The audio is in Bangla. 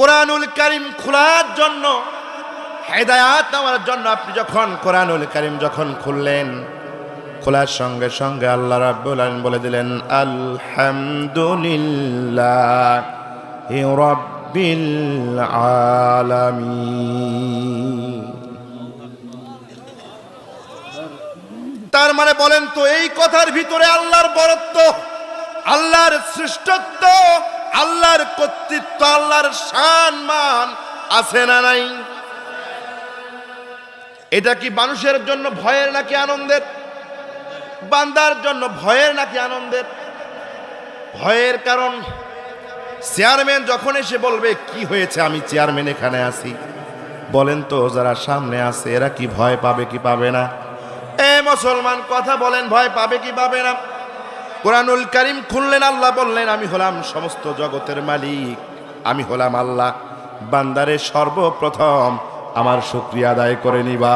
কোরআনুল কারীম খোলার জন্য, হেদায়াত নেওয়ার জন্য আপনি যখন কোরআনুল কারীম যখন খুললেন, খোলার সঙ্গে সঙ্গে আল্লাহ রাব্বুল আলামিন বলে দিলেন আলহামদুলিল্লাহি রাব্বিল আলামিন। তার মানে বলেন তো এই কথার ভিতরে আল্লাহর বরত্ব, আল্লাহর শ্রেষ্ঠত্ব, আল্লাহর কর্তৃত্ব, আল্লাহর শান মান আছে না নাই? এটা কি মানুষের জন্য ভয়ের নাকি আনন্দের? বান্দার জন্য ভয়ের নাকি আনন্দের? ভয়ের, কারণ চেয়ারম্যান যখন এসে বলবে কি হয়েছে, আমি চেয়ারম্যান এখানে আছি, বলেন তো যারা সামনে আছে এরা কি ভয় পাবে কি পাবে না? এ মুসলমান কথা বলেন, ভয় পাবে কি পাবে না? কোরআনুল কারীম খুললেন, আল্লাহ বললেন আমি হলাম সমস্ত জগতের মালিক, আমি হলাম আল্লাহ, বান্দারে সর্বপ্রথম আমার শুকরিয়া আদায় করে নিবা।